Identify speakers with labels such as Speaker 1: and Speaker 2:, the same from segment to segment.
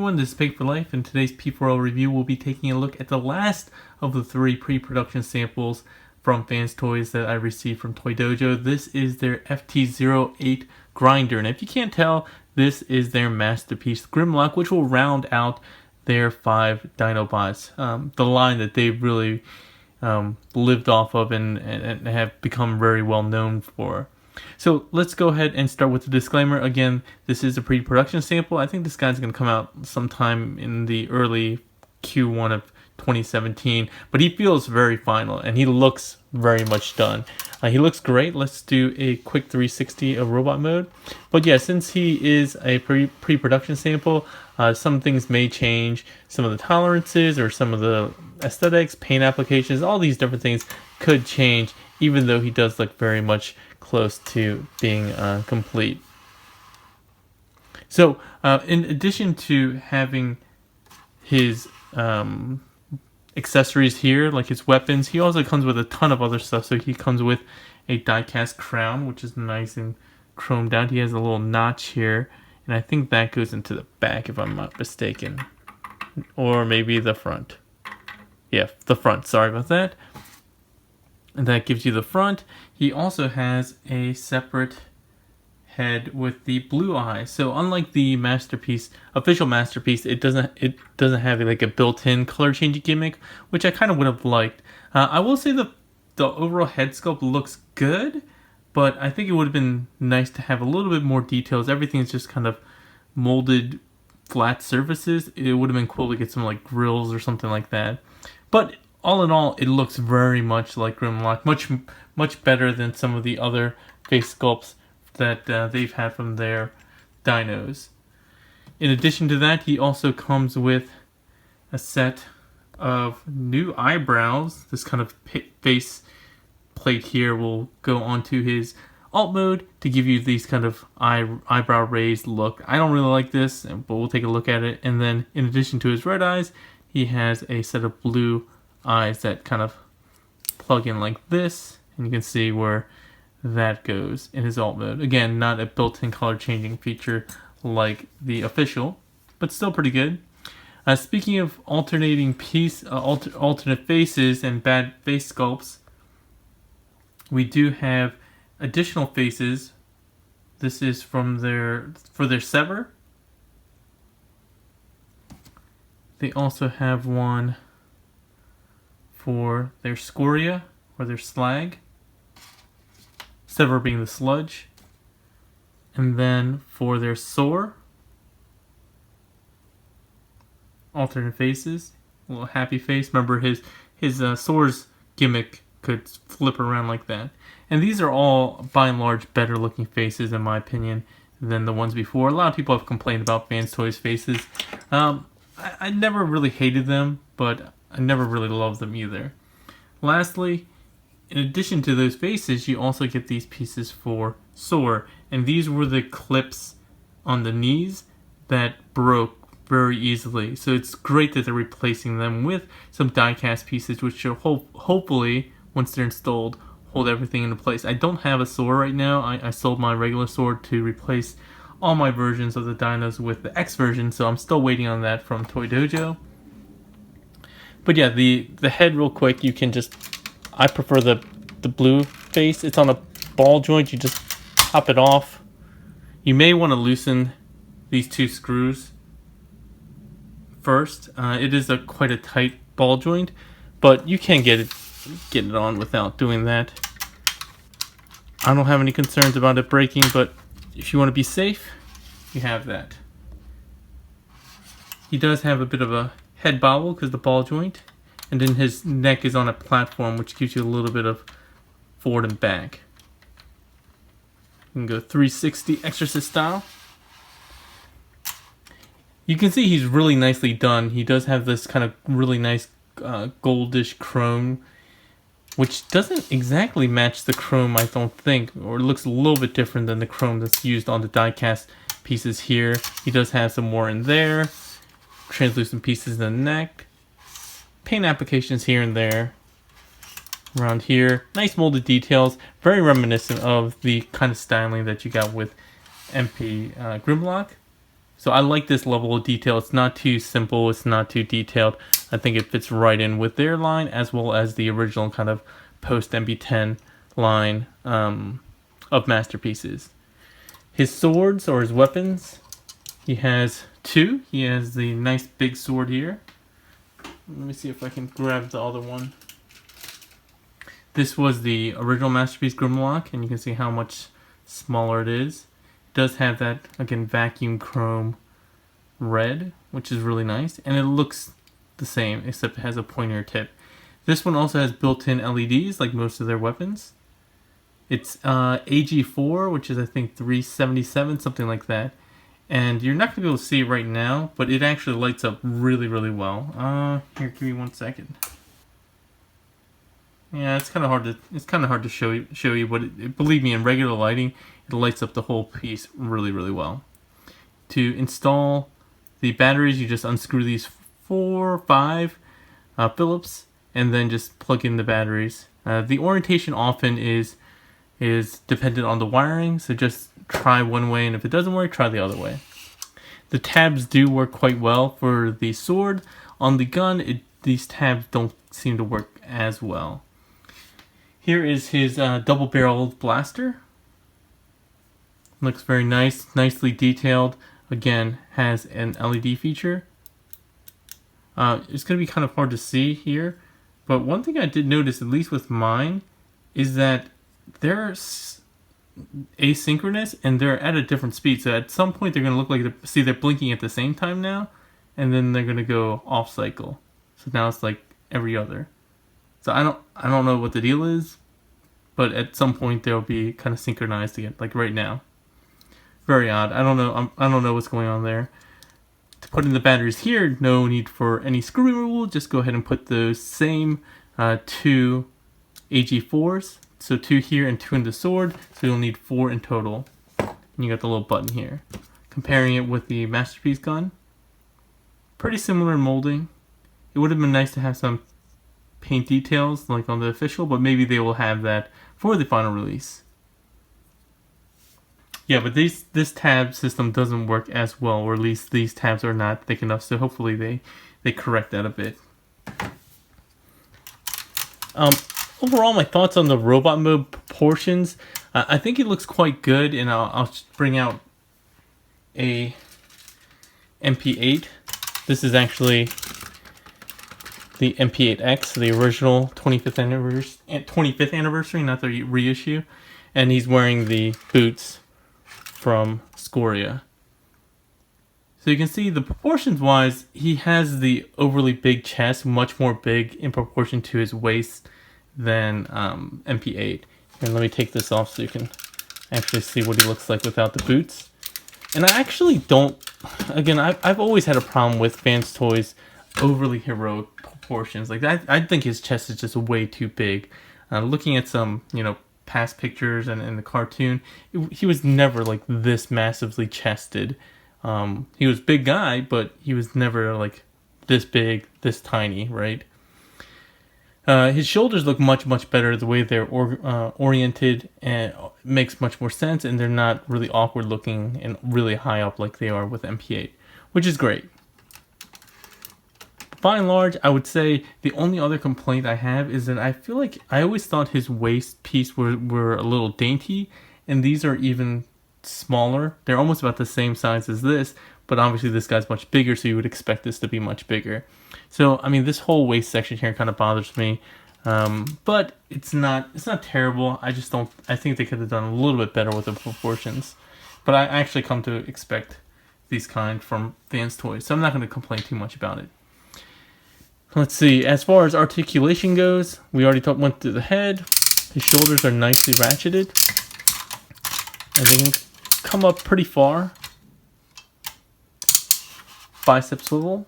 Speaker 1: everyone, this is P4L. In today's P4L review, we'll be taking a look at the last of the 3 pre-production samples from Fans Toys that I received from Toy Dojo. This is their FT-08 grinder, and if you can't tell, this is their masterpiece Grimlock, which will round out their 5 Dinobots, the line that they've really lived off of and have become very well known for. So let's go ahead and start with the disclaimer. Again, this is a pre-production sample. I think this guy's going to come out sometime in the early Q1 of 2017, but he feels very final and he looks very much done. He looks great. Let's do a quick 360 of robot mode. But yeah, since he is a pre-production sample, some things may change. Some of the tolerances or some of the aesthetics, paint applications, all these different things could change, even though he does look very much close to being complete. So in addition to having his accessories here, like his weapons, he also comes with a ton of other stuff. So he comes with a die-cast crown, which is nice and chromed out. He has a little notch here, and I think that goes into the back if I'm not mistaken, or maybe the front. Yeah, the front, sorry about that. And that gives you the front. He also has a separate head with the blue eye. So unlike the masterpiece, official masterpiece, it doesn't have like a built-in color changing gimmick, which I kind of would have liked. I will say the overall head sculpt looks good, but I think it would have been nice to have a little bit more details. Everything's just kind of molded flat surfaces. It would have been cool to get some like grills or something like that. But all in all, it looks very much like Grimlock, much better than some of the other face sculpts that they've had from their dinos. In addition to that, he also comes with a set of new eyebrows. This kind of face plate here will go onto his alt mode to give you these kind of eyebrow raised look. I don't really like this, but we'll take a look at it. And then in addition to his red eyes, he has a set of blue eyes that kind of plug in like this, and you can see where that goes in his alt mode. Again, not a built-in color changing feature like the official, but still pretty good. Speaking of alternating alternate faces and bad face sculpts, we do have additional faces. This is from for their Sever. They also have one for their Scoria, or their Slag. Sever being the sludge. And then for their Soar, alternate faces. A little happy face. Remember his Soar's gimmick could flip around like that. And these are all, by and large, better looking faces, in my opinion, than the ones before. A lot of people have complained about Fans Toys faces. I never really hated them, but I never really loved them either. Lastly, in addition to those faces, you also get these pieces for Soar. And these were the clips on the knees that broke very easily. So it's great that they're replacing them with some die-cast pieces, which should hopefully, once they're installed, hold everything into place. I don't have a Soar right now. I sold my regular Soar to replace all my versions of the dinos with the X version, so I'm still waiting on that from Toy Dojo. But yeah, the head real quick, you can just, I prefer the blue face. It's on a ball joint. You just pop it off. You may want to loosen these 2 screws first. It is quite a tight ball joint, but you can get it on without doing that. I don't have any concerns about it breaking, but if you want to be safe, you have that. He does have a bit of a head bobble because the ball joint, and then his neck is on a platform, which gives you a little bit of forward and back. You can go 360 Exorcist style. You can see he's really nicely done. He does have this kind of really nice goldish chrome, which doesn't exactly match the chrome, I don't think, or it looks a little bit different than the chrome that's used on the die-cast pieces here. He does have some more in there, translucent pieces in the neck, paint applications here and there, around here, nice molded details, very reminiscent of the kind of styling that you got with MP Grimlock. So I like this level of detail. It's not too simple. It's not too detailed. I think it fits right in with their line as well as the original kind of post MP10 line of masterpieces. His swords or his weapons, he has two. He has the nice big sword here. Let me see if I can grab the other one. This was the original masterpiece Grimlock, and you can see how much smaller it is. It does have that, again, vacuum chrome red, which is really nice, and it looks the same except it has a pointier tip. This one also has built-in LEDs like most of their weapons. It's AG4, which is I think 377, something like that. And you're not going to be able to see it right now, but it actually lights up really, really well. Here, give me 1 second. Yeah, it's kind of hard to show you, but believe me, in regular lighting, it lights up the whole piece really, really well. To install the batteries, you just unscrew these 4 or 5 Phillips, and then just plug in the batteries. The orientation often is dependent on the wiring, so just try one way, and if it doesn't work, try the other way. The tabs do work quite well for the sword. On the gun, these tabs don't seem to work as well. Here is his double-barreled blaster. Looks very nice, nicely detailed. Again, has an LED feature. It's going to be kind of hard to see here, but one thing I did notice, at least with mine, is that they're asynchronous and they're at a different speed. So at some point they're going to look like they're blinking at the same time now, and then they're going to go off cycle. So now it's like every other. So I don't know what the deal is, but at some point they'll be kind of synchronized again, like right now. Very odd. I don't know what's going on there. To put in the batteries here, no need for any screw removal. Just go ahead and put those same 2 AG4s. So 2 here and 2 in the sword. So you'll need 4 in total. And you got the little button here. Comparing it with the masterpiece gun, pretty similar in molding. It would have been nice to have some paint details like on the official, but maybe they will have that for the final release. Yeah, but this tab system doesn't work as well, or at least these tabs are not thick enough, so hopefully they correct that a bit. Overall, my thoughts on the robot mode proportions, I think it looks quite good, and I'll bring out a MP8. This is actually the MP8X, the original 25th anniversary, not the reissue, and he's wearing the boots from Scoria. So you can see the proportions wise, he has the overly big chest, much more big in proportion to his waist than MP8. And let me take this off so you can actually see what he looks like without the boots. And I actually don't, again, I've always had a problem with Fans Toys overly heroic proportions. Like I think his chest is just way too big. Looking at some, past pictures and in the cartoon, he was never like this massively chested. He was a big guy, but he was never like this big, this tiny, right? His shoulders look much, much better the way they're oriented, and makes much more sense, and they're not really awkward looking and really high up like they are with MP8, which is great. By and large, I would say the only other complaint I have is that I feel like I always thought his waist piece were a little dainty, and these are even smaller. They're almost about the same size as this, but obviously this guy's much bigger, so you would expect this to be much bigger. So, I mean, this whole waist section here kind of bothers me, but it's not terrible. I think they could have done a little bit better with the proportions, but I actually come to expect these kind from Fans Toys, so I'm not going to complain too much about it. Let's see, as far as articulation goes, we already went through the head. His shoulders are nicely ratcheted, and they can come up pretty far. Bicep swivel.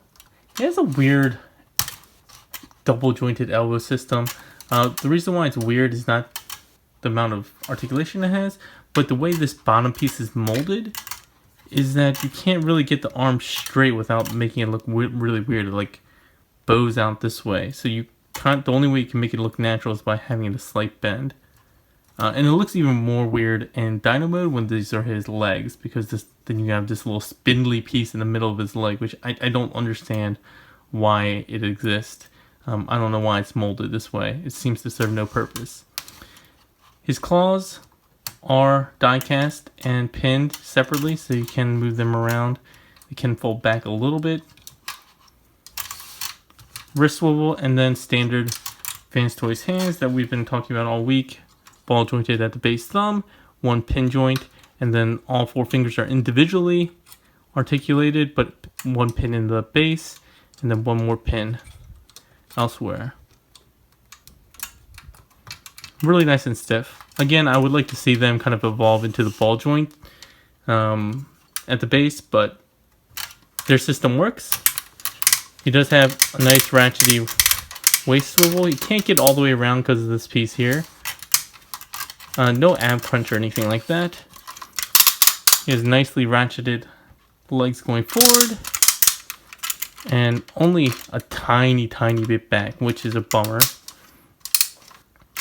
Speaker 1: He has a weird double jointed elbow system. The reason why it's weird is not the amount of articulation it has, but the way this bottom piece is molded is that you can't really get the arm straight without making it look really weird. It like bows out this way, so you can't. The only way you can make it look natural is by having a slight bend. And it looks even more weird in Dino mode when these are his legs, because then you have this little spindly piece in the middle of his leg, which I don't understand why it exists. I don't know why it's molded this way. It seems to serve no purpose. His claws are die cast and pinned separately, so you can move them around. They can fold back a little bit. Wrist swivel, and then standard Fans Toys hands that we've been talking about all week. Ball jointed at the base thumb, one pin joint, and then all 4 fingers are individually articulated, but one pin in the base, and then one more pin elsewhere. Really nice and stiff. Again, I would like to see them kind of evolve into the ball joint at the base, but their system works. He does have a nice ratchety waist swivel. You can't get all the way around because of this piece here. No ab crunch or anything like that. He has nicely ratcheted legs going forward, and only a tiny bit back, which is a bummer.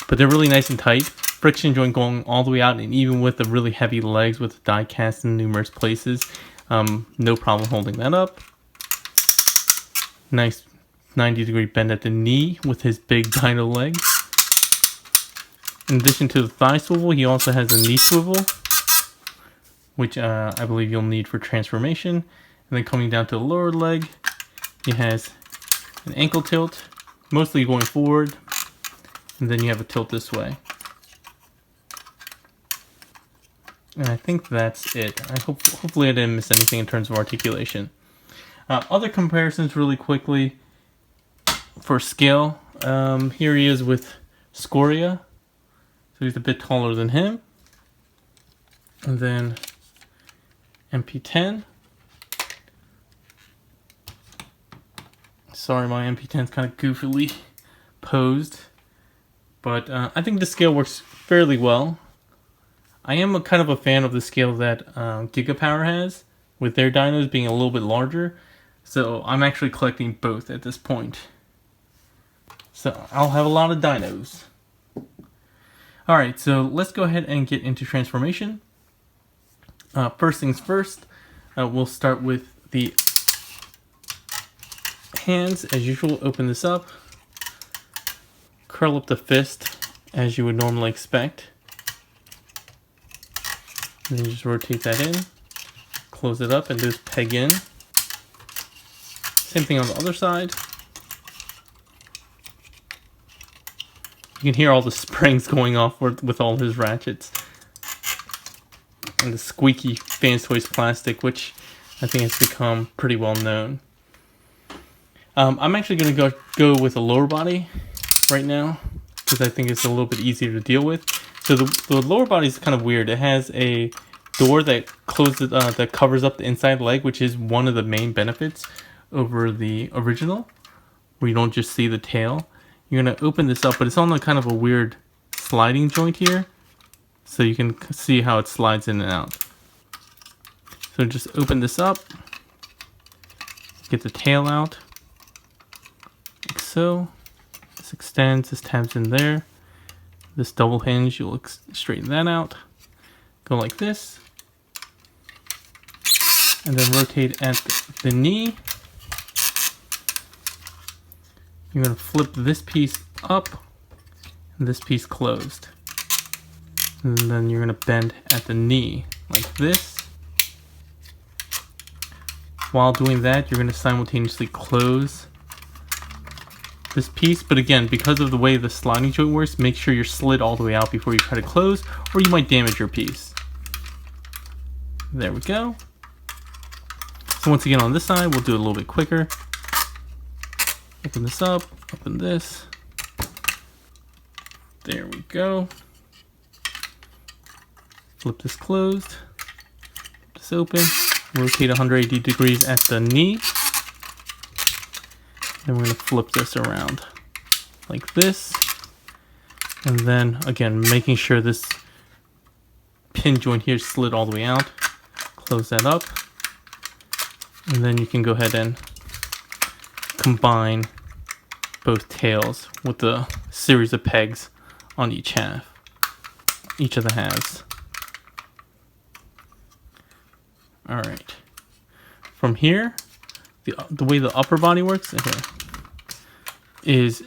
Speaker 1: But they're really nice and tight. Friction joint going all the way out, and even with the really heavy legs with die cast in numerous places, no problem holding that up. Nice 90-degree bend at the knee with his big dino legs. In addition to the thigh swivel, he also has a knee swivel, which I believe you'll need for transformation. And then coming down to the lower leg, he has an ankle tilt, mostly going forward, and then you have a tilt this way. And I think that's it. Hopefully I didn't miss anything in terms of articulation. Other comparisons really quickly for scale. Here he is with Scoria. So he's a bit taller than him. And then MP10. Sorry, my MP10 is kind of goofily posed. But I think the scale works fairly well. I am kind of a fan of the scale that Gigapower has, with their dinos being a little bit larger. So I'm actually collecting both at this point. So I'll have a lot of dinos. Alright, so let's go ahead and get into transformation. First things first, we'll start with the hands. As usual, open this up. Curl up the fist as you would normally expect. And then just rotate that in. Close it up and just peg in. Same thing on the other side. You can hear all the springs going off with all his ratchets. And the squeaky Fans Toys plastic, which I think has become pretty well known. I'm actually going to go with a lower body right now, because I think it's a little bit easier to deal with. So the lower body is kind of weird. It has a door that closes, that covers up the inside leg, which is one of the main benefits over the original, where you don't just see the tail. You're going to open this up, but it's on a kind of a weird sliding joint here, so you can see how it slides in and out. So just open this up, get the tail out, like so. This extends, this tabs in there. This double hinge, you'll straighten that out. Go like this. And then rotate at the knee. You're going to flip this piece up and this piece closed. And then you're going to bend at the knee like this. While doing that, you're going to simultaneously close this piece. But again, because of the way the sliding joint works, make sure you're slid all the way out before you try to close, or you might damage your piece. There we go. So once again on this side, we'll do it a little bit quicker. Open this up, open this. There we go. Flip this closed. Flip this open. Rotate 180 degrees at the knee. Then we're going to flip this around like this. And then again, making sure this pin joint here is slid all the way out. Close that up. And then you can go ahead and combine both tails with a series of pegs on each half, each of the halves. All right. From here, the way the upper body works is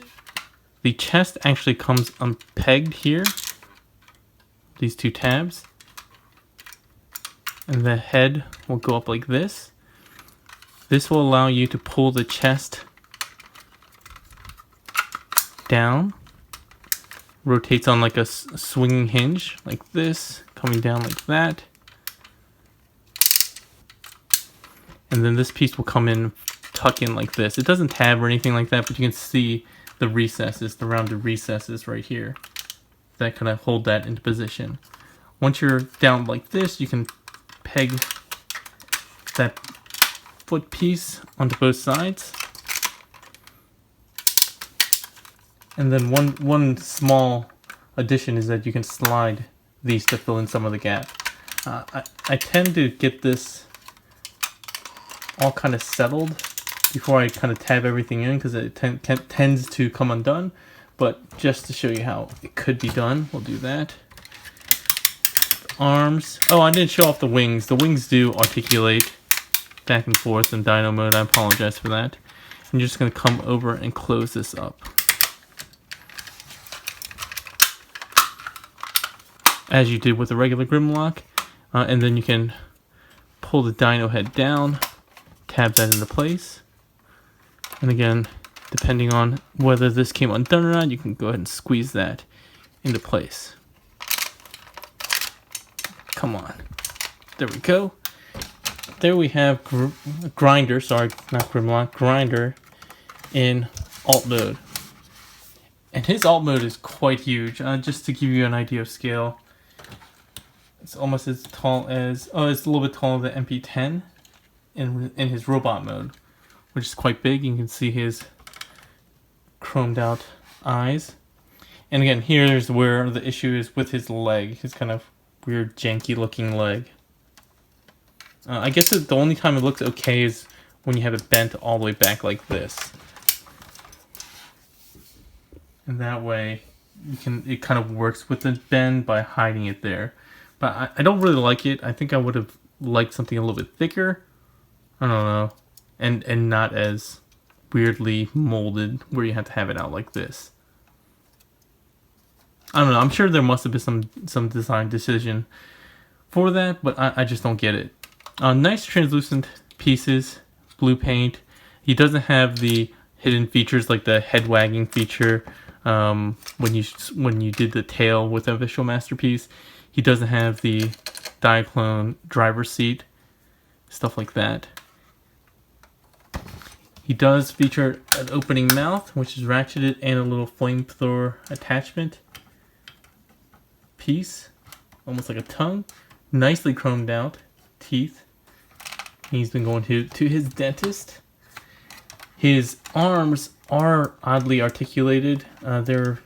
Speaker 1: the chest actually comes unpegged here. These two tabs. And the head will go up like this. This will allow you to pull the chest down. Rotates on like a swinging hinge, like this, coming down like that. And then this piece will come in, tuck in like this. It doesn't tab or anything like that, but you can see the recesses, the rounded recesses right here. That kind of hold that into position. Once you're down like this, you can peg that foot piece onto both sides. And then one small addition is that you can slide these to fill in some of the gap. I tend to get this all kind of settled before I kind of tab everything in because it tends to come undone. But just to show you how it could be done, we'll do that. Arms. Oh, I didn't show off the wings. The wings do articulate back and forth in dyno mode. I apologize for that. I'm just going to come over and close this up. As you did with the regular Grimlock. And then you can pull the dyno head down, tab that into place. And again, depending on whether this came undone or not, you can go ahead and squeeze that into place. Come on. There we go. There we have Grinder, sorry, not Grimlock, Grinder in alt mode. And his alt mode is quite huge. Just to give you an idea of scale, it's almost as tall as, oh, it's a little bit taller than MP10 in his robot mode, which is quite big. You can see his chromed out eyes. And again, here's where the issue is with his leg, his kind of weird janky looking leg. I guess the only time it looks okay is when you have it bent all the way back like this. And that way it kind of works with the bend by hiding it there. But I don't really like it. I think I would have liked something a little bit thicker. I don't know. And not as weirdly molded where you have to have it out like this. I don't know. I'm sure there must have been some design decision for that, but I just don't get it. Nice translucent pieces, blue paint. He doesn't have the hidden features like the head wagging feature when you did the tail with a Visual Masterpiece. He doesn't have the Diaclone driver's seat, stuff like that. He does feature an opening mouth, which is ratcheted, and a little flamethrower attachment piece, almost like a tongue. Nicely chromed out teeth. He's been going to his dentist. His arms are oddly articulated. They're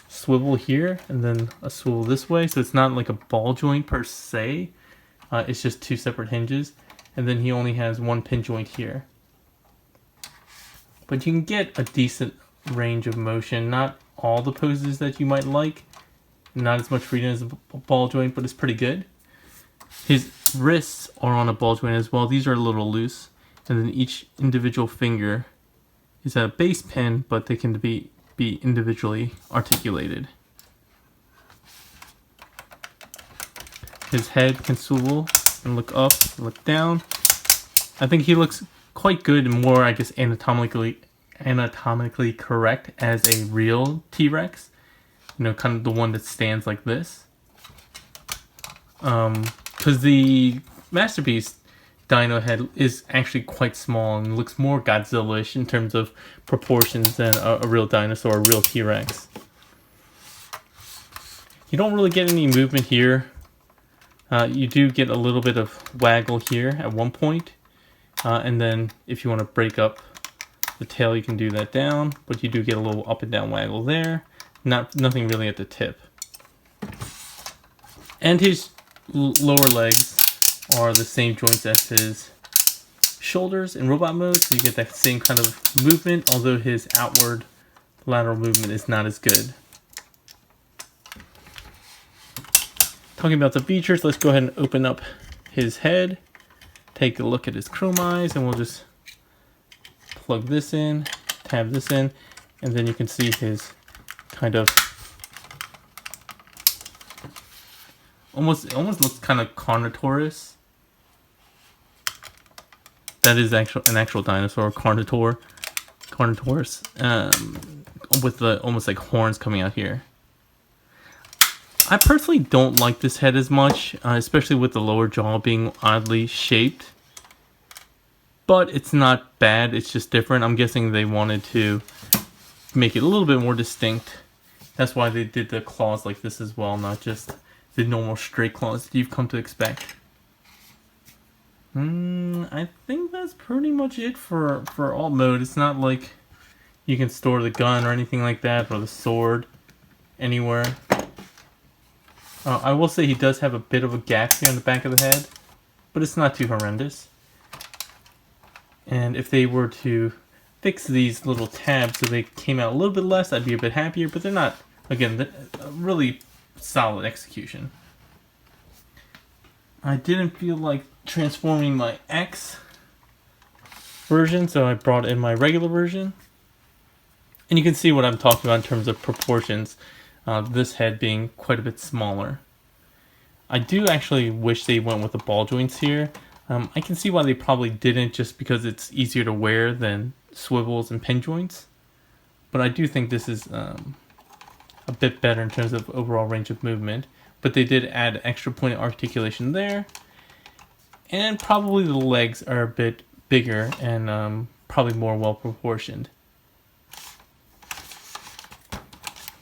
Speaker 1: swivel here and then a swivel this way, so it's not like a ball joint per se. It's just two separate hinges, and then he only has one pin joint here. But you can get a decent range of motion. Not all the poses that you might like. Not as much freedom as a ball joint, but it's pretty good. His wrists are on a ball joint as well. These are a little loose. And then each individual finger is a base pin, but they can be individually articulated. His head can swivel and look up, look down. I think he looks quite good and more, I guess, anatomically correct as a real T-Rex. You know, kind of the one that stands like this. Because the Masterpiece dino head is actually quite small and looks more Godzilla-ish in terms of proportions than a real dinosaur, a real T-Rex. You don't really get any movement here. You do get a little bit of waggle here at one point. And then if you want to break up the tail, you can do that down. But you do get a little up and down waggle there. Nothing really at the tip. And his lower legs are the same joints as his shoulders in robot mode, so you get that same kind of movement, although his outward lateral movement is not as good. Talking about the features, let's go ahead and open up his head. take a look at his chrome eyes, and we'll just plug this in, tab this in, and then you can see his kind of almost looks kind of Carnotaurus. That is an actual dinosaur, Carnotaurus, with the almost like horns coming out here. I personally don't like this head as much, especially with the lower jaw being oddly shaped. But it's not bad, it's just different. I'm guessing they wanted to make it a little bit more distinct. That's why they did the claws like this as well, not just the normal straight claws that you've come to expect. I think that's pretty much it for alt mode. It's not like you can store the gun or anything like that, or the sword anywhere. I will say he does have a bit of a gap here on the back of the head, but it's not too horrendous. And if they were to fix these little tabs so they came out a little bit less, I'd be a bit happier, but they're not, again, a really solid execution. I didn't feel like transforming my X version, so I brought in my regular version. And you can see what I'm talking about in terms of proportions, this head being quite a bit smaller. I do actually wish they went with the ball joints here. I can see why they probably didn't, just because it's easier to wear than swivels and pin joints. But I do think this is a bit better in terms of overall range of movement. But they did add extra point of articulation there. And probably the legs are a bit bigger and probably more well proportioned.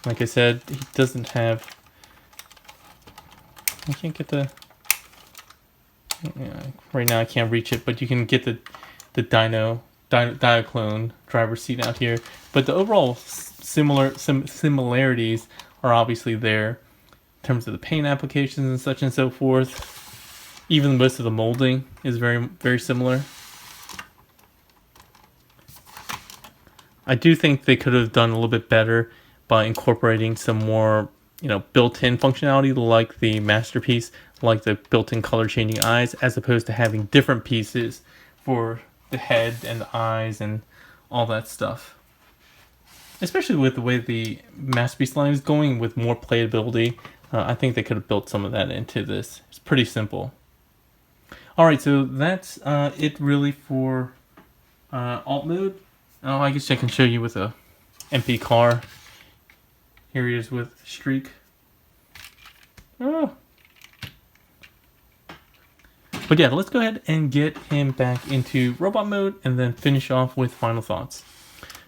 Speaker 1: Like I said, he doesn't have... I can't get the... right now I can't reach it, but you can get the Diaclone driver's seat out here. But the overall similarities are obviously there in terms of the paint applications and such and so forth. Even most of the molding is very, very similar. I do think they could have done a little bit better by incorporating some more, built-in functionality like the Masterpiece, like the built-in color changing eyes, as opposed to having different pieces for the head and the eyes and all that stuff. Especially with the way the Masterpiece line is going with more playability, I think they could have built some of that into this. It's pretty simple. Alright, so that's it really for alt mode. Oh, I guess I can show you with a MP car. Here he is with Streak. Oh. But yeah, let's go ahead and get him back into robot mode and then finish off with final thoughts.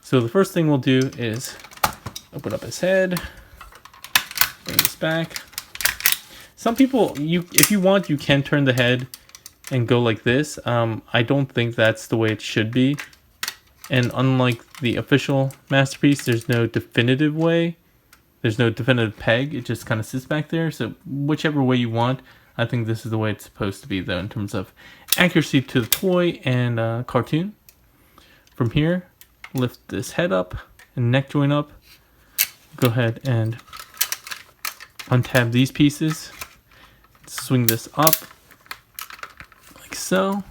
Speaker 1: So the first thing we'll do is open up his head, bring this back. Some people, if you want, you can turn the head and go like this. I don't think that's the way it should be. And unlike the official Masterpiece, there's no definitive way. There's no definitive peg. It just kind of sits back there. So whichever way you want, I think this is the way it's supposed to be, though, in terms of accuracy to the toy and cartoon. From here, lift this head up and neck joint up. Go ahead and untab these pieces. Swing this up like so.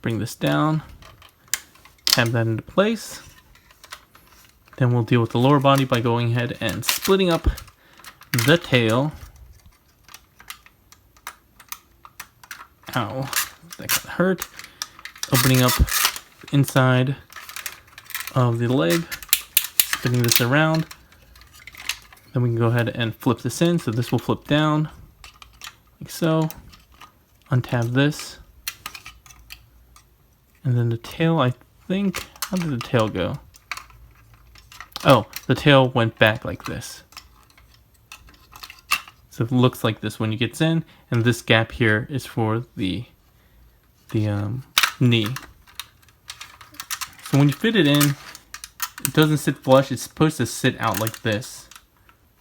Speaker 1: Bring this down. Tab that into place. Then we'll deal with the lower body by going ahead and splitting up the tail. Ow, that kind of hurt. Opening up the inside of the leg, spinning this around. Then we can go ahead and flip this in, so this will flip down, like so. Untab this. And then the tail, I think, how did the tail go? Oh, the tail went back like this. So it looks like this when it gets in, and this gap here is for the knee. So when you fit it in, it doesn't sit flush. It's supposed to sit out like this,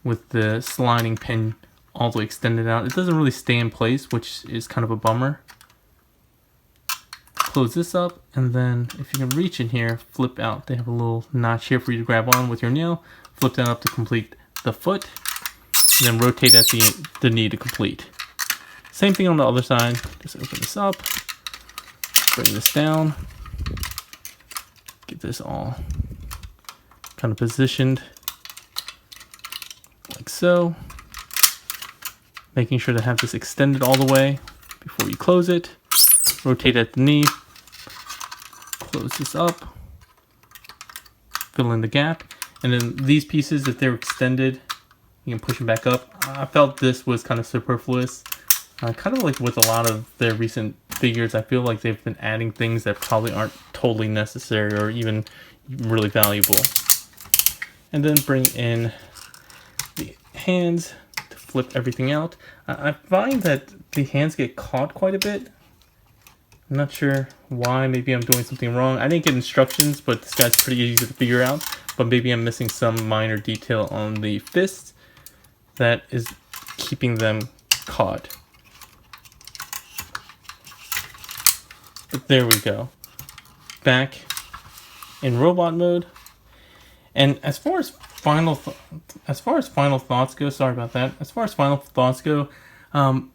Speaker 1: with the sliding pin all the way extended out. It doesn't really stay in place, which is kind of a bummer. Close this up, and then if you can reach in here, flip out. They have a little notch here for you to grab on with your nail. Flip that up to complete the foot, and then rotate at the knee to complete. Same thing on the other side. Just open this up, bring this down, get this all kind of positioned like so. Making sure to have this extended all the way before you close it. Rotate at the knee, close this up, fill in the gap, and then these pieces, if they're extended, you can push them back up. I felt this was kind of superfluous. Kind of like with a lot of their recent figures, I feel like they've been adding things that probably aren't totally necessary or even really valuable. And then bring in the hands to flip everything out. I find that the hands get caught quite a bit. I'm not sure why. Maybe I'm doing something wrong. I didn't get instructions, but this guy's pretty easy to figure out. But maybe I'm missing some minor detail on the fists that is keeping them caught. But there we go. Back in robot mode. And as far as final thoughts go, sorry about that. As far as final thoughts go,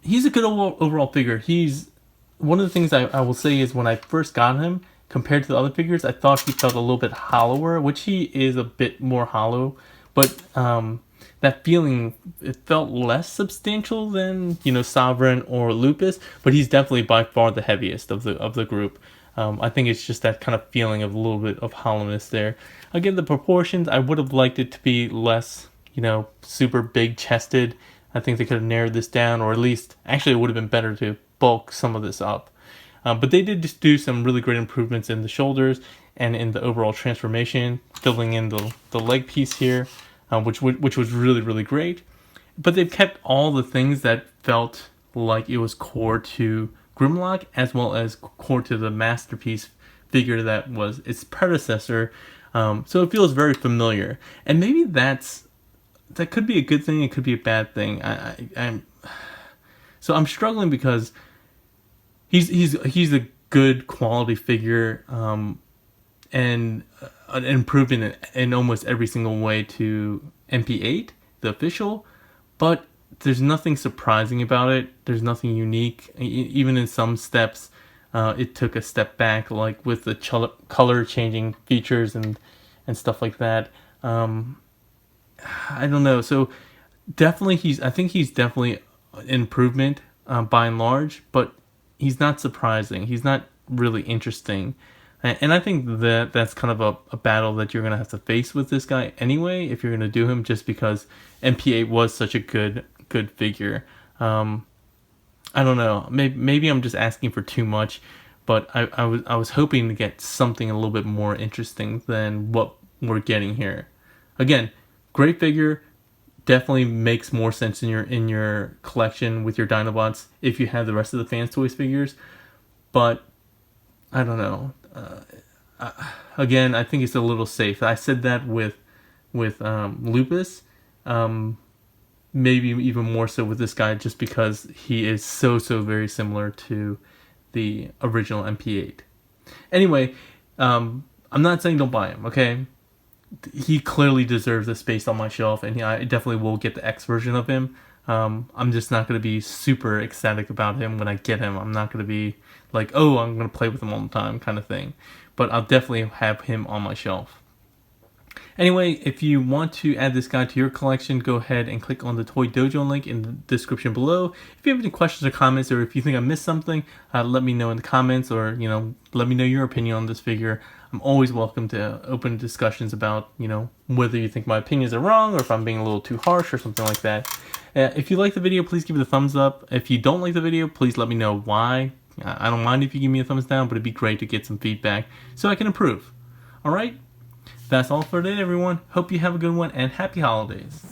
Speaker 1: he's a good overall figure. He's one of the things I will say is when I first got him, compared to the other figures, I thought he felt a little bit hollower, which he is a bit more hollow. But that feeling, it felt less substantial than, you know, Sovereign or Lupus, but he's definitely by far the heaviest of the group. I think it's just that kind of feeling of a little bit of hollowness there. Again, the proportions, I would have liked it to be less, you know, super big chested. I think they could have narrowed this down, or at least, actually it would have been better to bulk some of this up. But they did just do some really great improvements in the shoulders and in the overall transformation, filling in the leg piece here, which was really, really great. But they've kept all the things that felt like it was core to Grimlock, as well as core to the masterpiece figure that was its predecessor. So it feels very familiar, and maybe that could be a good thing. It could be a bad thing. I'm struggling because he's a good quality figure, and an improvement in almost every single way to MP8, the official, but there's nothing surprising about it. There's nothing unique. Even in some steps, it took a step back, like with the color changing features and stuff like that. I don't know. So definitely I think he's definitely an improvement by and large, but he's not surprising. He's not really interesting. And I think that's kind of a battle that you're going to have to face with this guy anyway, if you're going to do him, just because MP8 was such a good figure. I don't know. Maybe I'm just asking for too much, but I was hoping to get something a little bit more interesting than what we're getting here. Again, great figure. Definitely makes more sense in your collection with your Dinobots if you have the rest of the Fans Toys figures. But I don't know. Again, I think it's a little safe. I said that with Lupus. Maybe even more so with this guy, just because he is so very similar to the original MP8. Anyway, I'm not saying don't buy him, okay? He clearly deserves a space on my shelf, and I definitely will get the X version of him. I'm just not going to be super ecstatic about him when I get him. I'm not going to be like, oh, I'm going to play with him all the time kind of thing. But I'll definitely have him on my shelf. Anyway, if you want to add this guy to your collection, go ahead and click on the Toy Dojo link in the description below. If you have any questions or comments, or if you think I missed something, let me know in the comments, or, you know, let me know your opinion on this figure. I'm always welcome to open discussions about, you know, whether you think my opinions are wrong, or if I'm being a little too harsh or something like that. If you like the video, please give it a thumbs up. If you don't like the video, please let me know why. I don't mind if you give me a thumbs down, but it'd be great to get some feedback so I can improve. Alright? That's all for today, everyone. Hope you have a good one, and happy holidays.